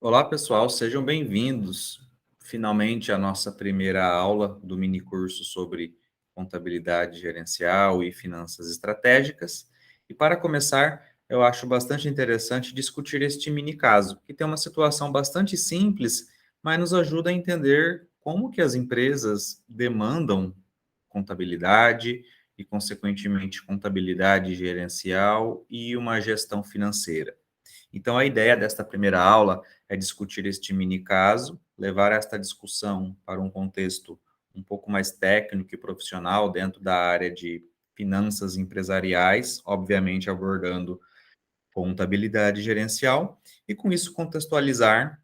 Olá, pessoal, sejam bem-vindos. Finalmente, a nossa primeira aula do mini curso sobre contabilidade gerencial e finanças estratégicas. E para começar, eu acho bastante interessante discutir este mini caso, que tem uma situação bastante simples, mas nos ajuda a entender como que as empresas demandam contabilidade e, consequentemente, contabilidade gerencial e uma gestão financeira. Então, a ideia desta primeira aula é discutir este mini caso, levar esta discussão para um contexto um pouco mais técnico e profissional dentro da área de finanças empresariais, obviamente abordando contabilidade gerencial, e com isso contextualizar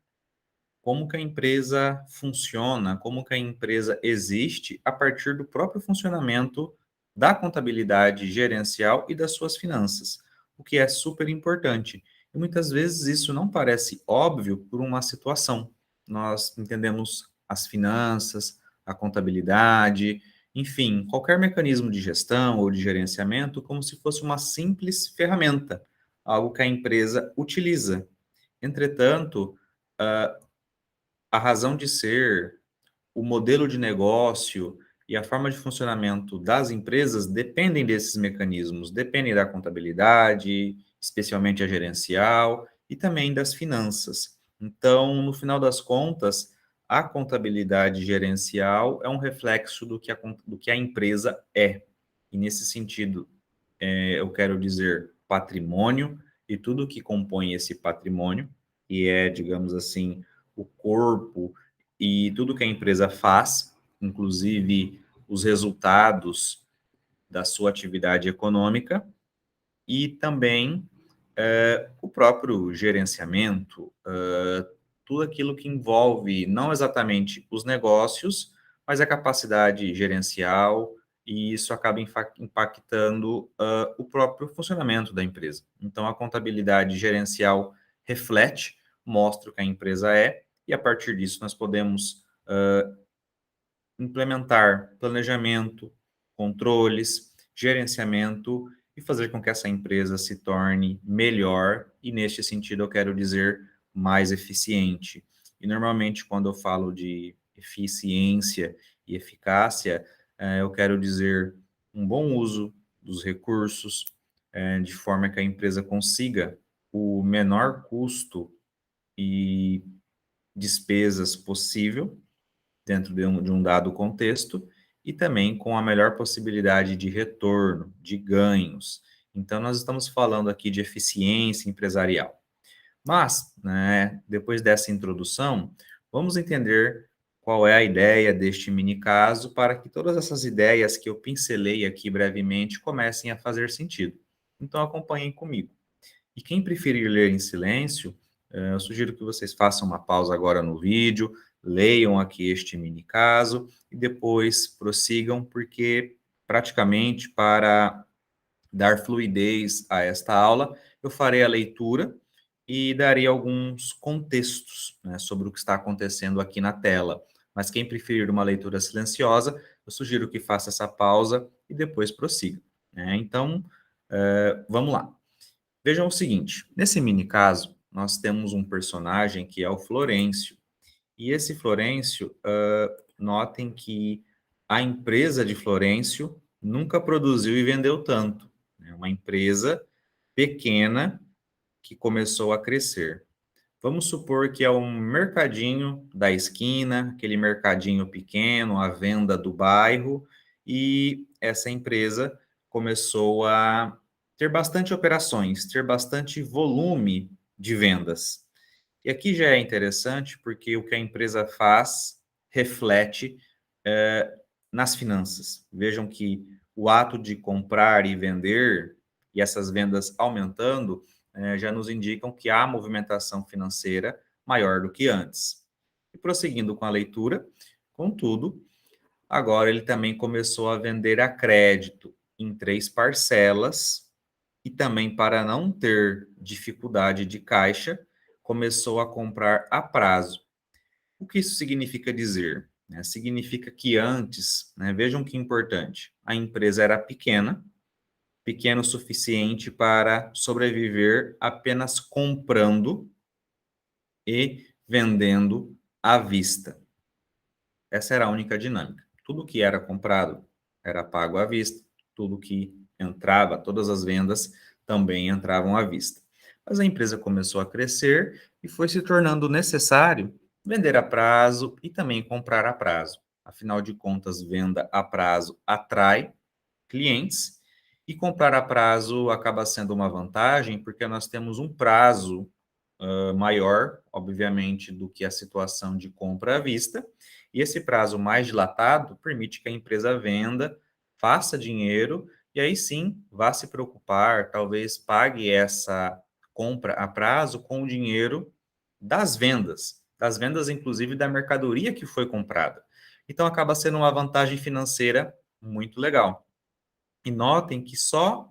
como que a empresa funciona, como que a empresa existe a partir do próprio funcionamento da contabilidade gerencial e das suas finanças, o que é super importante. E muitas vezes isso não parece óbvio por uma situação. Nós entendemos as finanças, a contabilidade, enfim, qualquer mecanismo de gestão ou de gerenciamento como se fosse uma simples ferramenta, algo que a empresa utiliza. Entretanto, a razão de ser, o modelo de negócio e a forma de funcionamento das empresas dependem desses mecanismos, dependem da contabilidade, especialmente a gerencial, e também das finanças. Então, no final das contas, a contabilidade gerencial é um reflexo do que a empresa é. E nesse sentido, eu quero dizer patrimônio e tudo que compõe esse patrimônio, que é, digamos assim, o corpo e tudo que a empresa faz, inclusive os resultados da sua atividade econômica, e também o próprio gerenciamento, tudo aquilo que envolve não exatamente os negócios, mas a capacidade gerencial, e isso acaba impactando o próprio funcionamento da empresa. Então, a contabilidade gerencial reflete, mostra o que a empresa é, e a partir disso nós podemos implementar planejamento, controles, gerenciamento e fazer com que essa empresa se torne melhor e, neste sentido, eu quero dizer mais eficiente. E, normalmente, quando eu falo de eficiência e eficácia, eu quero dizer um bom uso dos recursos, de forma que a empresa consiga o menor custo e despesas possível dentro de um dado contexto e também com a melhor possibilidade de retorno, de ganhos. Então, nós estamos falando aqui de eficiência empresarial. Mas, né, depois dessa introdução, vamos entender qual é a ideia deste mini caso para que todas essas ideias que eu pincelei aqui brevemente comecem a fazer sentido. Então, acompanhem comigo. E quem preferir ler em silêncio, eu sugiro que vocês façam uma pausa agora no vídeo, leiam aqui este mini caso e depois prossigam, porque praticamente para dar fluidez a esta aula, eu farei a leitura e darei alguns contextos, né, sobre o que está acontecendo aqui na tela. Mas quem preferir uma leitura silenciosa, eu sugiro que faça essa pausa e depois prossiga, né? Então, vamos lá. Vejam o seguinte, nesse mini caso, nós temos um personagem que é o Florencio. E esse Florencio, notem que a empresa de Florencio nunca produziu e vendeu tanto. É uma empresa pequena que começou a crescer. Vamos supor que é um mercadinho da esquina, aquele mercadinho pequeno, a venda do bairro, e essa empresa começou a ter bastante operações, ter bastante volume de vendas. E aqui já é interessante porque o que a empresa faz reflete nas finanças. Vejam que o ato de comprar e vender, e essas vendas aumentando, já nos indicam que há movimentação financeira maior do que antes. E prosseguindo com a leitura, contudo, agora ele também começou a vender a crédito em 3 parcelas e também, para não ter dificuldade de caixa, começou a comprar a prazo. O que isso significa dizer? Significa que antes, né, vejam que importante, a empresa era pequena, pequeno o suficiente para sobreviver apenas comprando e vendendo à vista. Essa era a única dinâmica. Tudo que era comprado era pago à vista, tudo que entrava, todas as vendas também entravam à vista. Mas a empresa começou a crescer e foi se tornando necessário vender a prazo e também comprar a prazo. Afinal de contas, venda a prazo atrai clientes e comprar a prazo acaba sendo uma vantagem porque nós temos um prazo maior, obviamente, do que a situação de compra à vista, e esse prazo mais dilatado permite que a empresa venda, faça dinheiro e aí sim vá se preocupar, talvez pague essa compra a prazo com o dinheiro das vendas inclusive da mercadoria que foi comprada. Então acaba sendo uma vantagem financeira muito legal. E notem que só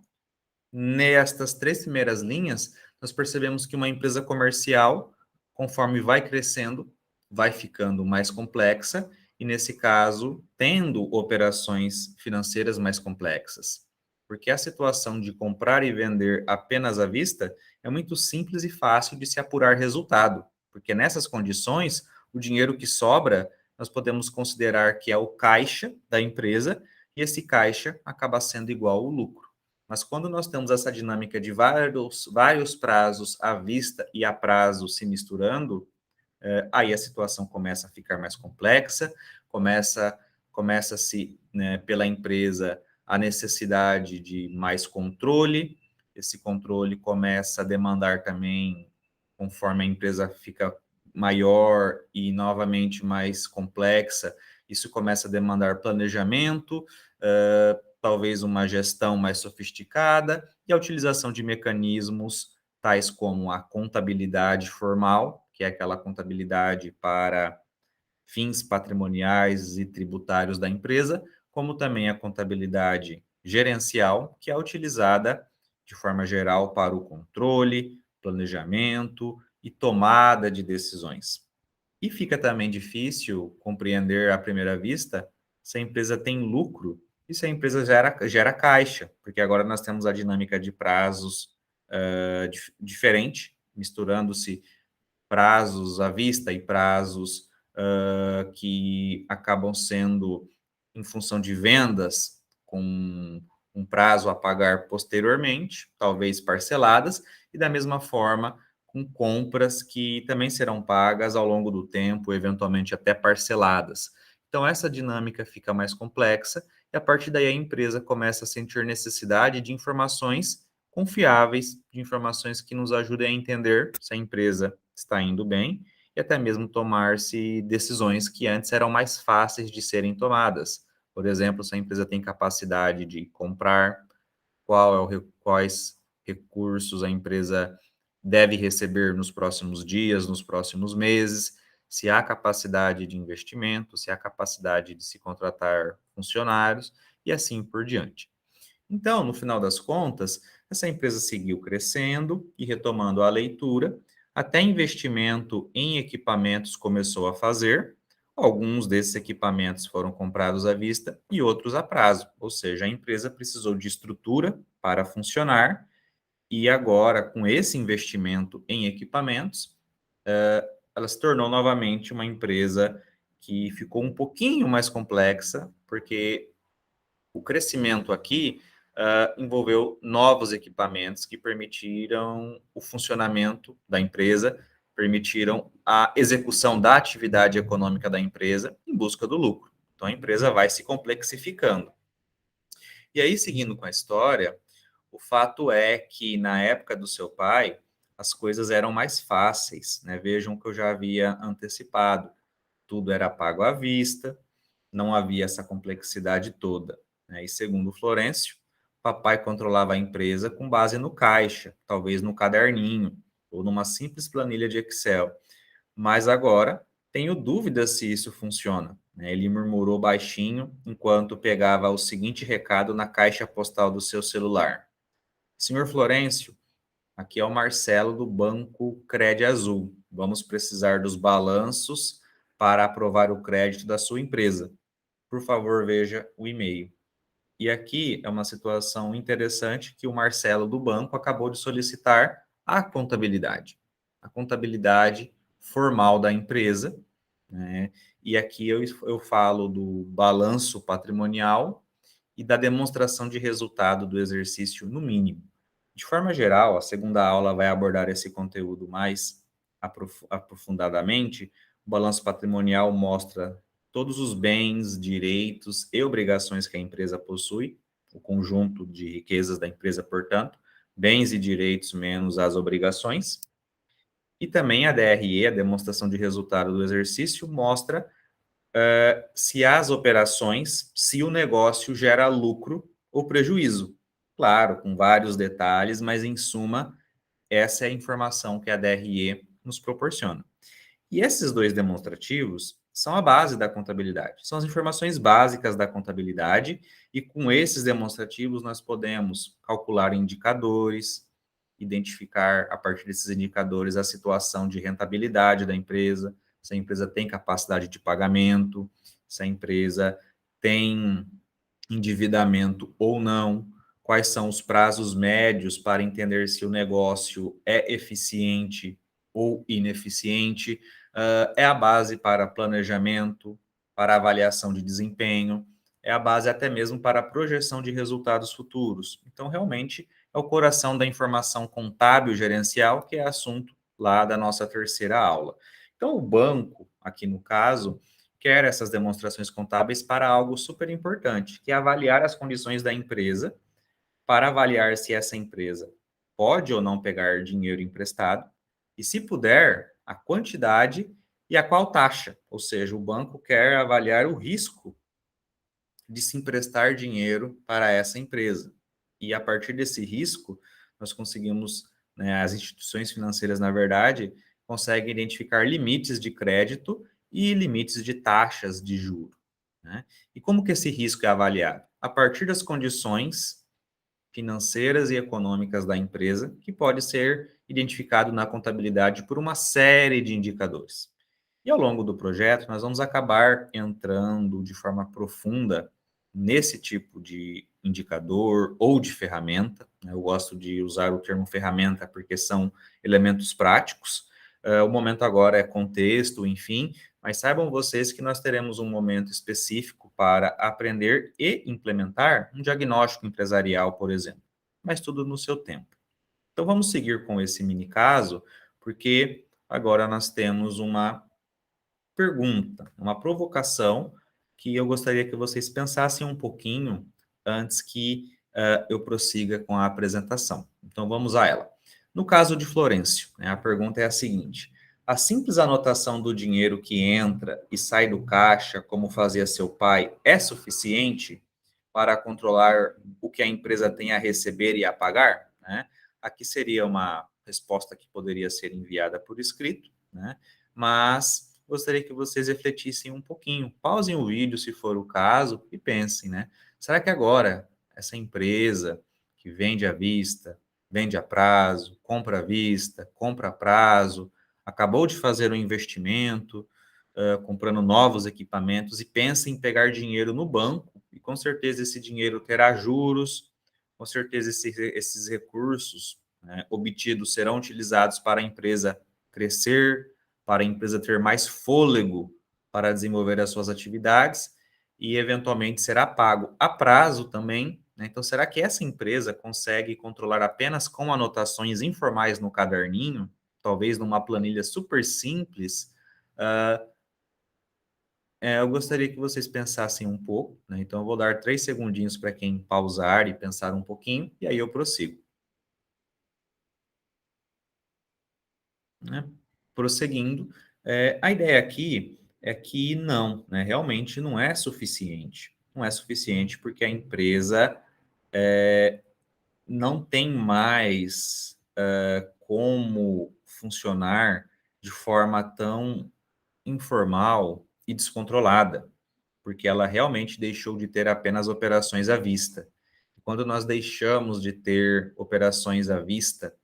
nestas três primeiras linhas, nós percebemos que uma empresa comercial, conforme vai crescendo, vai ficando mais complexa e, nesse caso, tendo operações financeiras mais complexas. Porque a situação de comprar e vender apenas à vista é muito simples e fácil de se apurar resultado, porque nessas condições, o dinheiro que sobra, nós podemos considerar que é o caixa da empresa e esse caixa acaba sendo igual ao lucro. Mas quando nós temos essa dinâmica de vários prazos à vista e a prazo se misturando, aí a situação começa a ficar mais complexa, começa-se, né, pela empresa a necessidade de mais controle, esse controle começa a demandar também, conforme a empresa fica maior e novamente mais complexa, isso começa a demandar planejamento, talvez uma gestão mais sofisticada e a utilização de mecanismos tais como a contabilidade formal, que é aquela contabilidade para fins patrimoniais e tributários da empresa, como também a contabilidade gerencial, que é utilizada de forma geral para o controle, planejamento e tomada de decisões. E fica também difícil compreender à primeira vista se a empresa tem lucro e se a empresa gera caixa, porque agora nós temos a dinâmica de prazos diferente, misturando-se prazos à vista e prazos que acabam sendo em função de vendas com um prazo a pagar posteriormente, talvez parceladas, e da mesma forma com compras que também serão pagas ao longo do tempo, eventualmente até parceladas. Então, essa dinâmica fica mais complexa e a partir daí a empresa começa a sentir necessidade de informações confiáveis, de informações que nos ajudem a entender se a empresa está indo bem e até mesmo tomar-se decisões que antes eram mais fáceis de serem tomadas. Por exemplo, se a empresa tem capacidade de comprar, quais recursos a empresa deve receber nos próximos dias, nos próximos meses, se há capacidade de investimento, se há capacidade de se contratar funcionários e assim por diante. Então, no final das contas, essa empresa seguiu crescendo e retomando a leitura, até investimento em equipamentos começou a fazer. Alguns desses equipamentos foram comprados à vista e outros a prazo, ou seja, a empresa precisou de estrutura para funcionar e agora, com esse investimento em equipamentos, ela se tornou novamente uma empresa que ficou um pouquinho mais complexa, porque o crescimento aqui envolveu novos equipamentos que permitiram o funcionamento da empresa, permitiram a execução da atividade econômica da empresa em busca do lucro. Então, a empresa vai se complexificando. E aí, seguindo com a história, o fato é que na época do seu pai, as coisas eram mais fáceis, né? Vejam que eu já havia antecipado. Tudo era pago à vista, não havia essa complexidade toda, né? E segundo Florencio, papai controlava a empresa com base no caixa, talvez no caderninho ou numa simples planilha de Excel. Mas agora tenho dúvidas se isso funciona, né? Ele murmurou baixinho enquanto pegava o seguinte recado na caixa postal do seu celular. Senhor Florencio, aqui é o Marcelo do Banco Crédito Azul. Vamos precisar dos balanços para aprovar o crédito da sua empresa. Por favor, veja o e-mail. E aqui é uma situação interessante que o Marcelo do banco acabou de solicitar a contabilidade. A contabilidade formal da empresa, né? E aqui eu falo do balanço patrimonial e da demonstração de resultado do exercício no mínimo. De forma geral, a segunda aula vai abordar esse conteúdo mais aprofundadamente. O balanço patrimonial mostra todos os bens, direitos e obrigações que a empresa possui, o conjunto de riquezas da empresa, portanto, bens e direitos menos as obrigações. E também a DRE, a demonstração de resultado do exercício, mostra se as operações, se o negócio gera lucro ou prejuízo. Claro, com vários detalhes, mas em suma, essa é a informação que a DRE nos proporciona. E esses dois demonstrativos são a base da contabilidade, são as informações básicas da contabilidade, e com esses demonstrativos nós podemos calcular indicadores, identificar a partir desses indicadores a situação de rentabilidade da empresa, se a empresa tem capacidade de pagamento, se a empresa tem endividamento ou não, quais são os prazos médios para entender se o negócio é eficiente ou ineficiente, é a base para planejamento, para avaliação de desempenho, é a base até mesmo para a projeção de resultados futuros. Então, realmente, é o coração da informação contábil gerencial, que é assunto lá da nossa terceira aula. Então, o banco, aqui no caso, quer essas demonstrações contábeis para algo super importante, que é avaliar as condições da empresa, para avaliar se essa empresa pode ou não pegar dinheiro emprestado, e se puder, a quantidade e a qual taxa. Ou seja, o banco quer avaliar o risco de se emprestar dinheiro para essa empresa. E a partir desse risco, nós conseguimos, né, as instituições financeiras, na verdade, conseguem identificar limites de crédito e limites de taxas de juro, né? E como que esse risco é avaliado? A partir das condições financeiras e econômicas da empresa, que pode ser identificado na contabilidade por uma série de indicadores. E ao longo do projeto, nós vamos acabar entrando de forma profunda nesse tipo de indicador ou de ferramenta, né? Eu gosto de usar o termo ferramenta porque são elementos práticos. O momento agora é contexto, enfim, mas saibam vocês que nós teremos um momento específico para aprender e implementar um diagnóstico empresarial, por exemplo, mas tudo no seu tempo. Então vamos seguir com esse mini caso, porque agora nós temos uma pergunta, uma provocação que eu gostaria que vocês pensassem um pouquinho antes que eu prossiga com a apresentação. Então vamos a ela. No caso de Florencio, né, a pergunta é a seguinte: a simples anotação do dinheiro que entra e sai do caixa, como fazia seu pai, é suficiente para controlar o que a empresa tem a receber e a pagar? Né? Aqui seria uma resposta que poderia ser enviada por escrito, né? Mas gostaria que vocês refletissem um pouquinho. Pausem o vídeo, se for o caso, e pensem, né? Será que agora essa empresa que vende à vista, vende a prazo, compra à vista, compra a prazo, acabou de fazer um investimento, comprando novos equipamentos e pensa em pegar dinheiro no banco, e com certeza esse dinheiro terá juros, com certeza esses recursos, né, obtidos serão utilizados para a empresa crescer, para a empresa ter mais fôlego para desenvolver as suas atividades e, eventualmente, será pago a prazo também, né? Então, será que essa empresa consegue controlar apenas com anotações informais no caderninho, talvez numa planilha super simples? Uh, eu gostaria que vocês pensassem um pouco, né? Então, eu vou dar 3 segundinhos para quem pausar e pensar um pouquinho, e aí eu prossigo, né? Prosseguindo, a ideia aqui é que não, né? Realmente não é suficiente. Não é suficiente porque a empresa não tem mais como funcionar de forma tão informal e descontrolada, porque ela realmente deixou de ter apenas operações à vista. Quando nós deixamos de ter operações à vista,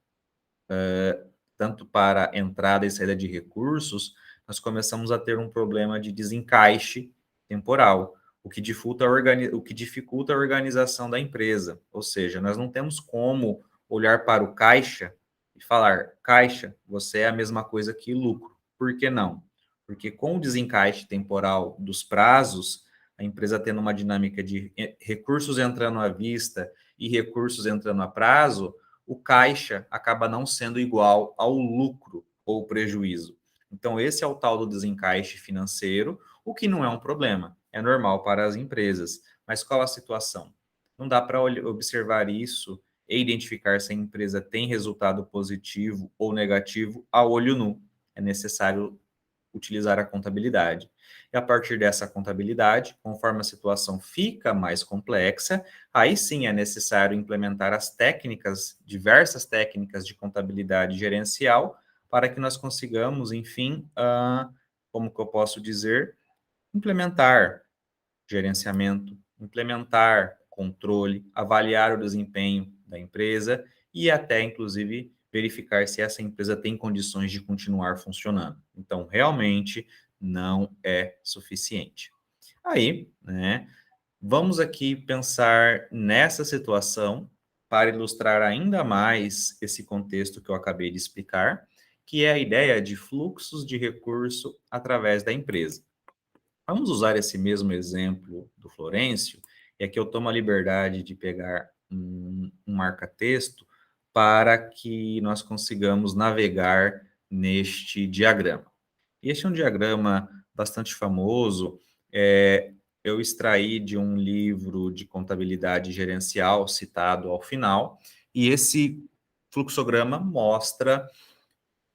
tanto para entrada e saída de recursos, nós começamos a ter um problema de desencaixe temporal, o que dificulta a organização da empresa. Ou seja, nós não temos como olhar para o caixa e falar: caixa, você é a mesma coisa que lucro. Por que não? Porque com o desencaixe temporal dos prazos, a empresa tendo uma dinâmica de recursos entrando à vista e recursos entrando a prazo, o caixa acaba não sendo igual ao lucro ou prejuízo. Então, esse é o tal do desencaixe financeiro, o que não é um problema, é normal para as empresas. Mas qual a situação? Não dá para observar isso e identificar se a empresa tem resultado positivo ou negativo a olho nu. É necessário utilizar a contabilidade. E a partir dessa contabilidade, conforme a situação fica mais complexa, aí sim é necessário implementar as técnicas, diversas técnicas de contabilidade gerencial, para que nós consigamos, enfim, como que eu posso dizer, implementar gerenciamento, implementar controle, avaliar o desempenho da empresa e até, inclusive, verificar se essa empresa tem condições de continuar funcionando. Então, realmente não é suficiente. Aí, né, vamos aqui pensar nessa situação para ilustrar ainda mais esse contexto que eu acabei de explicar, que é a ideia de fluxos de recurso através da empresa. Vamos usar esse mesmo exemplo do Florencio, e aqui eu tomo a liberdade de pegar um marca-texto para que nós consigamos navegar neste diagrama. Este é um diagrama bastante famoso, eu extraí de um livro de contabilidade gerencial citado ao final, e esse fluxograma mostra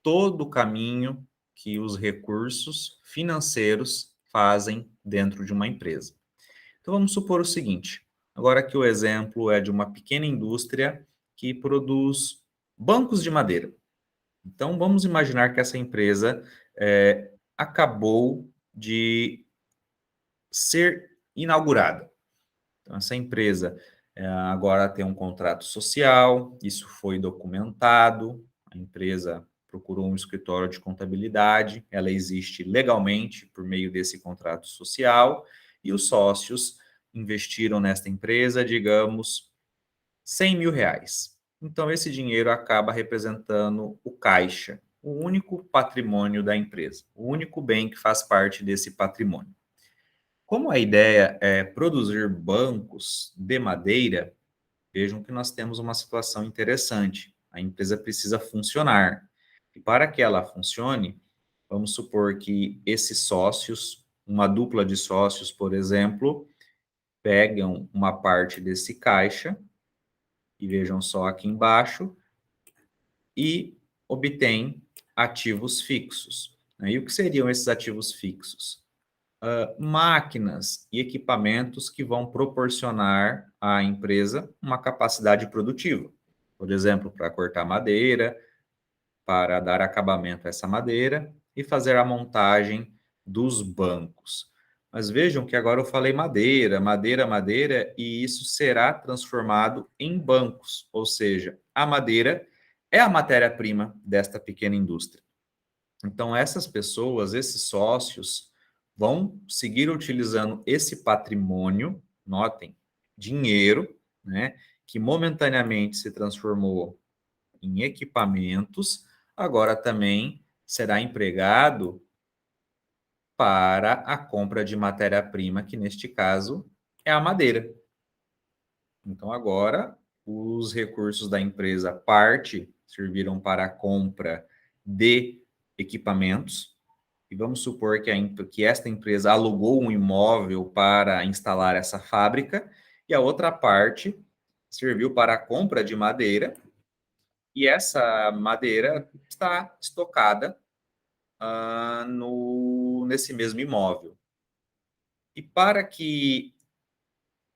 todo o caminho que os recursos financeiros fazem dentro de uma empresa. Então vamos supor o seguinte, agora que o exemplo é de uma pequena indústria que produz bancos de madeira. Então vamos imaginar que essa empresa acabou de ser inaugurada. Então essa empresa agora tem um contrato social, isso foi documentado, a empresa procurou um escritório de contabilidade, ela existe legalmente por meio desse contrato social, e os sócios investiram nesta empresa, digamos, R$ 100.000. Então, esse dinheiro acaba representando o caixa, o único patrimônio da empresa, o único bem que faz parte desse patrimônio. Como a ideia é produzir bancos de madeira, vejam que nós temos uma situação interessante. A empresa precisa funcionar. E para que ela funcione, vamos supor que esses sócios, uma dupla de sócios, por exemplo, pegam uma parte desse caixa, e vejam só aqui embaixo, e obtêm ativos fixos. E o que seriam esses ativos fixos? Máquinas e equipamentos que vão proporcionar à empresa uma capacidade produtiva. Por exemplo, para cortar madeira, para dar acabamento a essa madeira e fazer a montagem dos bancos. Mas vejam que agora eu falei madeira, madeira, madeira, e isso será transformado em bancos, ou seja, a madeira é a matéria-prima desta pequena indústria. Então, essas pessoas, esses sócios, vão seguir utilizando esse patrimônio, notem, dinheiro, né, que momentaneamente se transformou em equipamentos, agora também será empregado para a compra de matéria-prima, que neste caso é a madeira. Então, agora, os recursos da empresa, parte, serviram para a compra de equipamentos, e vamos supor que esta empresa alugou um imóvel para instalar essa fábrica, e a outra parte serviu para a compra de madeira, e essa madeira está estocada nesse mesmo imóvel. E para que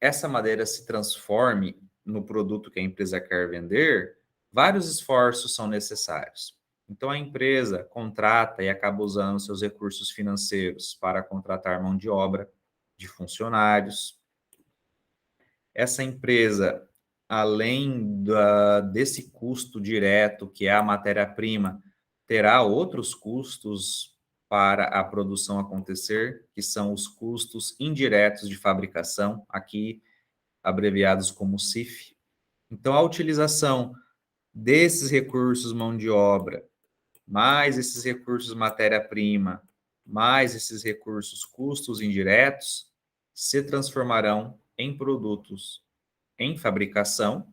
essa madeira se transforme no produto que a empresa quer vender, vários esforços são necessários. Então, a empresa contrata e acaba usando seus recursos financeiros para contratar mão de obra, de funcionários. Essa empresa, além desse custo direto, que é a matéria-prima, terá outros custos para a produção acontecer, que são os custos indiretos de fabricação, aqui abreviados como CIF. Então, a utilização desses recursos mão de obra mais esses recursos matéria-prima, mais esses recursos custos indiretos, se transformarão em produtos em fabricação,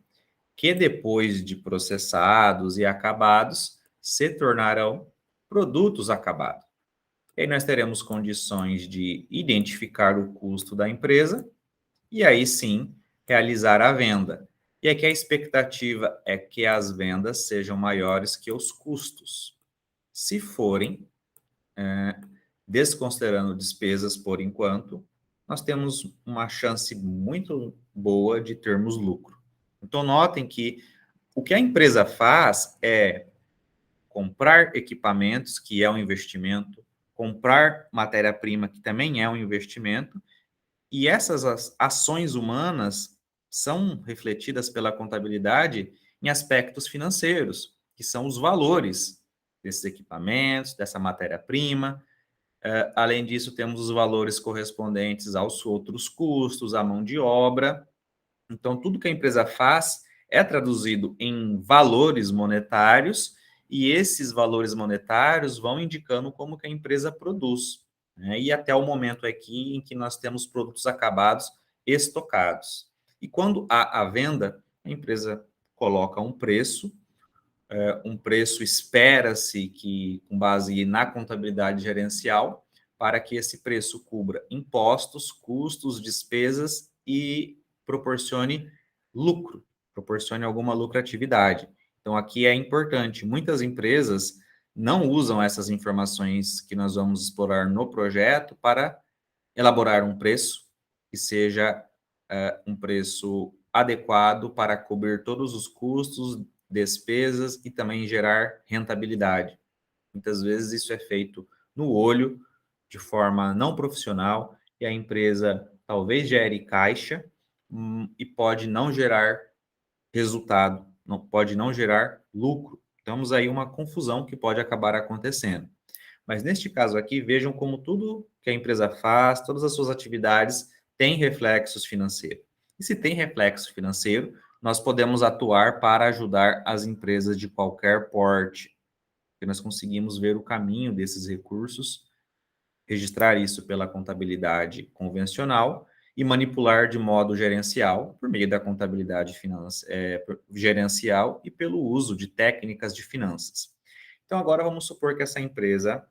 que depois de processados e acabados, se tornarão produtos acabados. E aí nós teremos condições de identificar o custo da empresa e aí sim realizar a venda. E aqui a expectativa é que as vendas sejam maiores que os custos. Se forem, desconsiderando despesas por enquanto, nós temos uma chance muito boa de termos lucro. Então, notem que o que a empresa faz é comprar equipamentos, que é um investimento, comprar matéria-prima, que também é um investimento, e essas ações humanas são refletidas pela contabilidade em aspectos financeiros, que são os valores desses equipamentos, dessa matéria-prima. Além disso, temos os valores correspondentes aos outros custos, à mão de obra. Então, tudo que a empresa faz é traduzido em valores monetários e esses valores monetários vão indicando como que a empresa produz, né? E até o momento aqui em que nós temos produtos acabados estocados. E quando há a venda, a empresa coloca um preço espera-se que, com base na contabilidade gerencial, para que esse preço cubra impostos, custos, despesas e proporcione lucro, proporcione alguma lucratividade. Então, aqui é importante, muitas empresas não usam essas informações que nós vamos explorar no projeto para elaborar um preço que seja um preço adequado para cobrir todos os custos, despesas e também gerar rentabilidade. Muitas vezes isso é feito no olho, de forma não profissional, e a empresa talvez gere caixa e pode não gerar resultado, não pode não gerar lucro. Temos aí uma confusão que pode acabar acontecendo. Mas neste caso aqui, vejam como tudo que a empresa faz, todas as suas atividades têm reflexos financeiros. E se tem reflexo financeiro, nós podemos atuar para ajudar as empresas de qualquer porte, porque nós conseguimos ver o caminho desses recursos, registrar isso pela contabilidade convencional e manipular de modo gerencial, por meio da contabilidade gerencial e pelo uso de técnicas de finanças. Então, agora vamos supor que essa empresa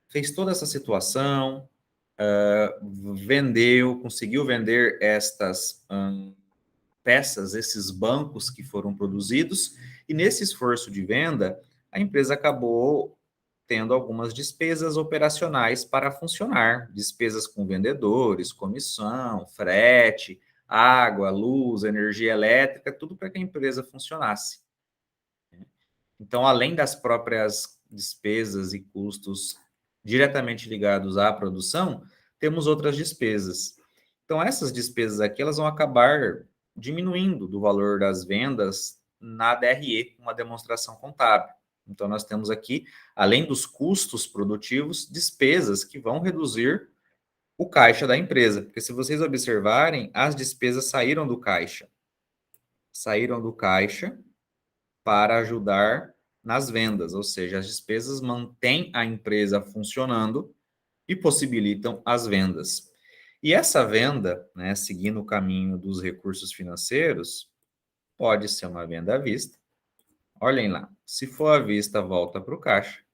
fez toda essa situação, conseguiu vender estas peças, esses bancos que foram produzidos, e nesse esforço de venda, a empresa acabou tendo algumas despesas operacionais para funcionar, despesas com vendedores, comissão, frete, água, luz, energia elétrica, tudo para que a empresa funcionasse. Então, além das próprias despesas e custos diretamente ligados à produção, temos outras despesas. Então, essas despesas aqui, elas vão acabar diminuindo do valor das vendas na DRE, uma demonstração contábil. Então, nós temos aqui, além dos custos produtivos, despesas que vão reduzir o caixa da empresa. Porque se vocês observarem, as despesas saíram do caixa. Saíram do caixa para ajudar nas vendas, ou seja, as despesas mantêm a empresa funcionando e possibilitam as vendas. E essa venda, né, seguindo o caminho dos recursos financeiros, pode ser uma venda à vista. Olhem lá, se for à vista, volta para o caixa.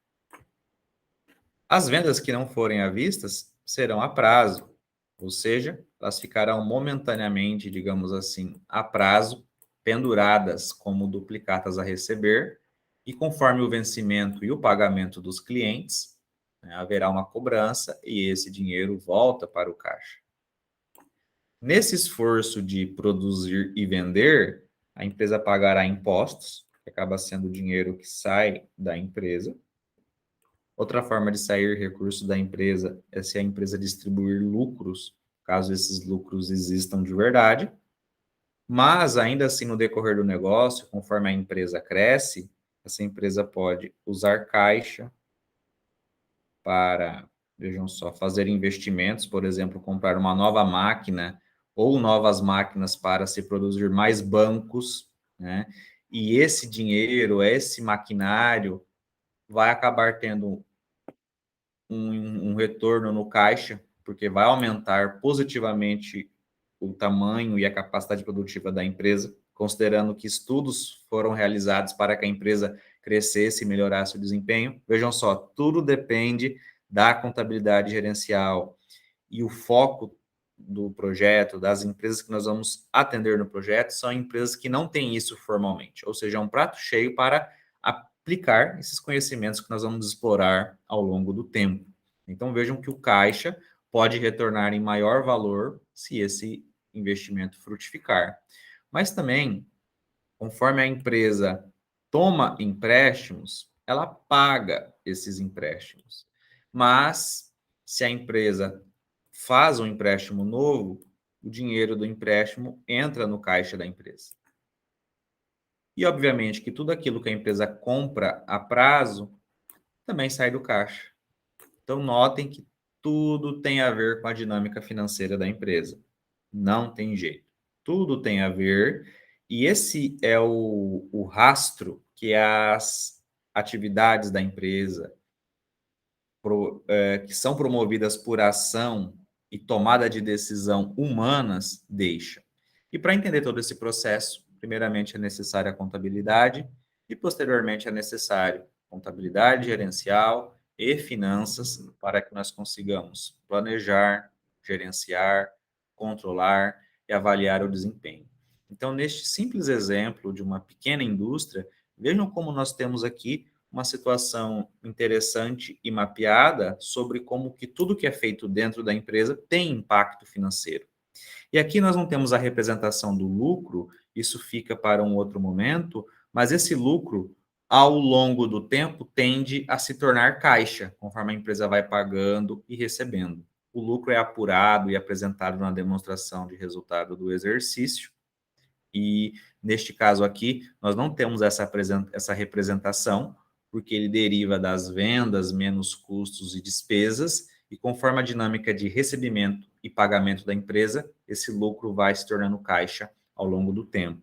As vendas que não forem à vista serão a prazo, ou seja, elas ficarão momentaneamente, digamos assim, a prazo, penduradas como duplicatas a receber, e conforme o vencimento e o pagamento dos clientes, né, haverá uma cobrança e esse dinheiro volta para o caixa. Nesse esforço de produzir e vender, a empresa pagará impostos, que acaba sendo o dinheiro que sai da empresa. Outra forma de sair recursos da empresa é se a empresa distribuir lucros, caso esses lucros existam de verdade. Mas, ainda assim, no decorrer do negócio, conforme a empresa cresce, essa empresa pode usar caixa para, vejam só, fazer investimentos, por exemplo, comprar uma nova máquina ou novas máquinas para se produzir mais bancos, né? e esse dinheiro, esse maquinário, vai acabar tendo um retorno no caixa, porque vai aumentar positivamente o tamanho e a capacidade produtiva da empresa, considerando que estudos foram realizados para que a empresa crescesse e melhorasse o desempenho. Vejam só, tudo depende da contabilidade gerencial e o foco do projeto, das empresas que nós vamos atender no projeto, são empresas que não têm isso formalmente, ou seja, é um prato cheio para aplicar esses conhecimentos que nós vamos explorar ao longo do tempo. Então vejam que o caixa pode retornar em maior valor se esse investimento frutificar. Mas também, conforme a empresa toma empréstimos, ela paga esses empréstimos. Mas se a empresa faz um empréstimo novo, o dinheiro do empréstimo entra no caixa da empresa. E, obviamente, que tudo aquilo que a empresa compra a prazo também sai do caixa. Então, notem que tudo tem a ver com a dinâmica financeira da empresa. Não tem jeito. Tudo tem a ver. E esse é o rastro que as atividades da empresa, que são promovidas por ação e tomada de decisão humanas, deixam. E para entender todo esse processo, primeiramente é necessária a contabilidade e posteriormente é necessário contabilidade gerencial e finanças para que nós consigamos planejar, gerenciar, controlar e avaliar o desempenho. Então, neste simples exemplo de uma pequena indústria, vejam como nós temos aqui uma situação interessante e mapeada sobre como que tudo que é feito dentro da empresa tem impacto financeiro. E aqui nós não temos a representação do lucro, isso fica para um outro momento, mas esse lucro, ao longo do tempo, tende a se tornar caixa, conforme a empresa vai pagando e recebendo. O lucro é apurado e apresentado na demonstração de resultado do exercício, e neste caso aqui, nós não temos essa representação, porque ele deriva das vendas menos custos e despesas, e conforme a dinâmica de recebimento e pagamento da empresa, esse lucro vai se tornando caixa ao longo do tempo.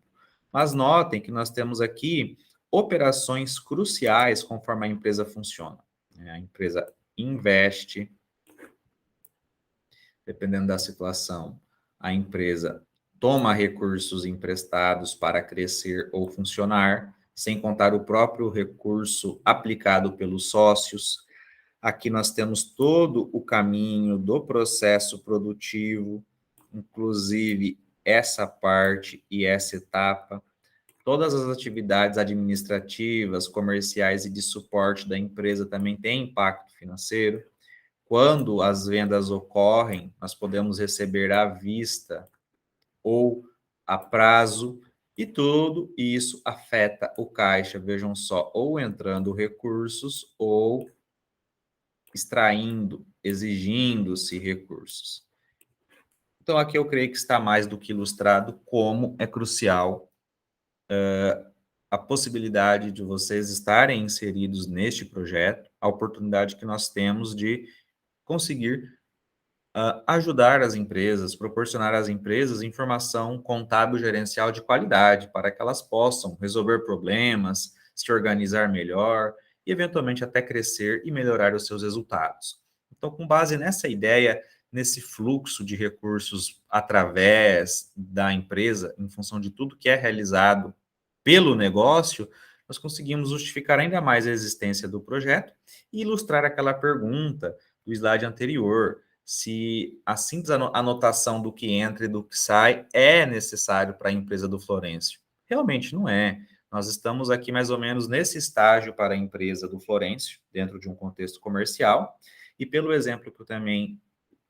Mas notem que nós temos aqui operações cruciais conforme a empresa funciona. A empresa investe, dependendo da situação, a empresa toma recursos emprestados para crescer ou funcionar, sem contar o próprio recurso aplicado pelos sócios. Aqui nós temos todo o caminho do processo produtivo, inclusive essa parte e essa etapa. Todas as atividades administrativas, comerciais e de suporte da empresa também têm impacto financeiro. Quando as vendas ocorrem, nós podemos receber à vista ou a prazo, e tudo isso afeta o caixa, vejam só, ou entrando recursos ou extraindo, exigindo-se recursos. Então, aqui eu creio que está mais do que ilustrado como é crucial a possibilidade de vocês estarem inseridos neste projeto, a oportunidade que nós temos de conseguir ajudar as empresas, proporcionar às empresas informação contábil gerencial de qualidade, para que elas possam resolver problemas, se organizar melhor e, eventualmente, até crescer e melhorar os seus resultados. Então, com base nessa ideia, nesse fluxo de recursos através da empresa, em função de tudo que é realizado pelo negócio, nós conseguimos justificar ainda mais a existência do projeto e ilustrar aquela pergunta do slide anterior, se a simples anotação do que entra e do que sai é necessário para a empresa do Florencio. Realmente não é. Nós estamos aqui mais ou menos nesse estágio para a empresa do Florencio, dentro de um contexto comercial, e pelo exemplo que eu também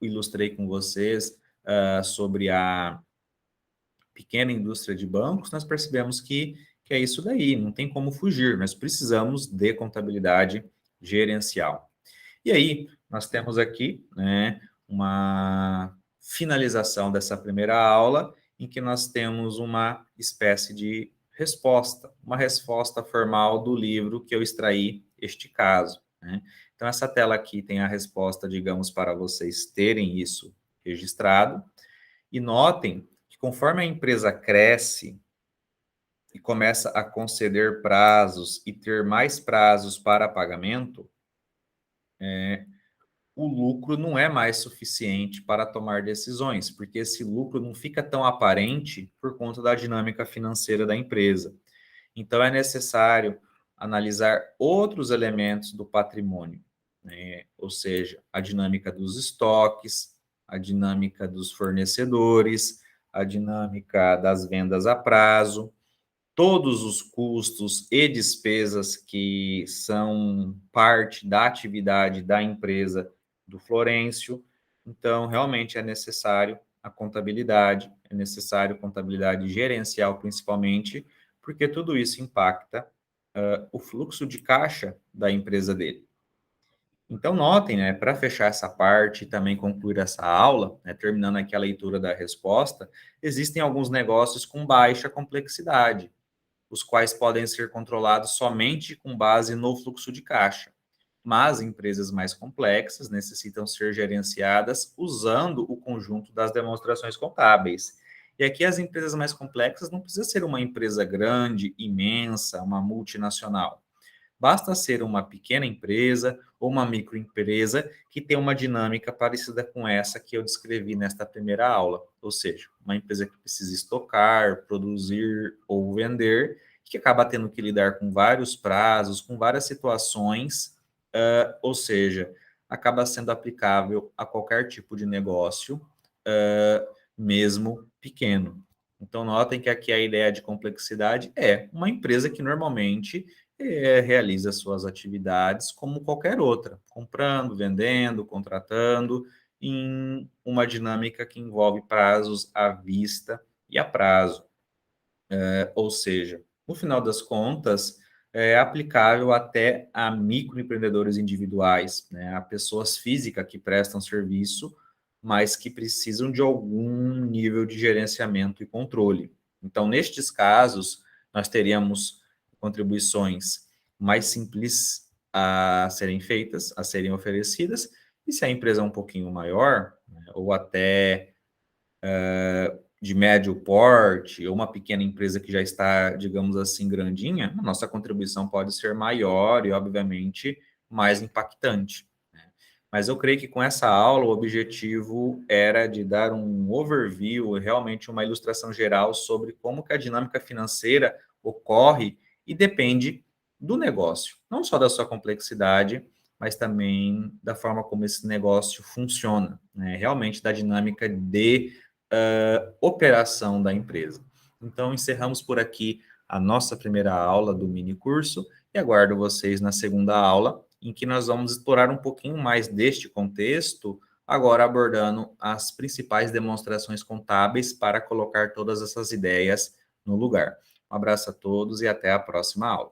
ilustrei com vocês sobre a pequena indústria de bancos, nós percebemos que é isso daí, não tem como fugir, nós precisamos de contabilidade gerencial. E aí, nós temos aqui, né, uma finalização dessa primeira aula, em que nós temos uma espécie de resposta, uma resposta formal do livro que eu extraí este caso, né? Então, essa tela aqui tem a resposta, digamos, para vocês terem isso registrado. E notem que conforme a empresa cresce, e começa a conceder prazos e ter mais prazos para pagamento, o lucro não é mais suficiente para tomar decisões, porque esse lucro não fica tão aparente por conta da dinâmica financeira da empresa. Então, é necessário analisar outros elementos do patrimônio, né? Ou seja, a dinâmica dos estoques, a dinâmica dos fornecedores, a dinâmica das vendas a prazo, todos os custos e despesas que são parte da atividade da empresa do Florencio. Então, realmente é necessário a contabilidade, é necessário contabilidade gerencial, principalmente, porque tudo isso impacta o fluxo de caixa da empresa dele. Então, notem, né, para fechar essa parte e também concluir essa aula, né, terminando aqui a leitura da resposta, existem alguns negócios com baixa complexidade, os quais podem ser controlados somente com base no fluxo de caixa. Mas empresas mais complexas necessitam ser gerenciadas usando o conjunto das demonstrações contábeis. E aqui as empresas mais complexas não precisa ser uma empresa grande, imensa, uma multinacional. Basta ser uma pequena empresa ou uma microempresa que tem uma dinâmica parecida com essa que eu descrevi nesta primeira aula, ou seja, uma empresa que precisa estocar, produzir ou vender, que acaba tendo que lidar com vários prazos, com várias situações, ou seja, acaba sendo aplicável a qualquer tipo de negócio, mesmo pequeno. Então, notem que aqui a ideia de complexidade é uma empresa que normalmente realiza suas atividades como qualquer outra, comprando, vendendo, contratando, em uma dinâmica que envolve prazos à vista e a prazo. Ou seja, no final das contas, é aplicável até a microempreendedores individuais, né, a pessoas físicas que prestam serviço, mas que precisam de algum nível de gerenciamento e controle. Então, nestes casos, nós teríamos contribuições mais simples a serem feitas, a serem oferecidas, e se a empresa é um pouquinho maior, né, ou até de médio porte, ou uma pequena empresa que já está, digamos assim, grandinha, a nossa contribuição pode ser maior e, obviamente, mais impactante, né? Mas eu creio que com essa aula o objetivo era de dar um overview, realmente uma ilustração geral sobre como que a dinâmica financeira ocorre e depende do negócio, não só da sua complexidade, mas também da forma como esse negócio funciona, né? Realmente da dinâmica de operação da empresa. Então, encerramos por aqui a nossa primeira aula do mini curso e aguardo vocês na segunda aula, em que nós vamos explorar um pouquinho mais deste contexto, agora abordando as principais demonstrações contábeis para colocar todas essas ideias no lugar. Um abraço a todos e até a próxima aula.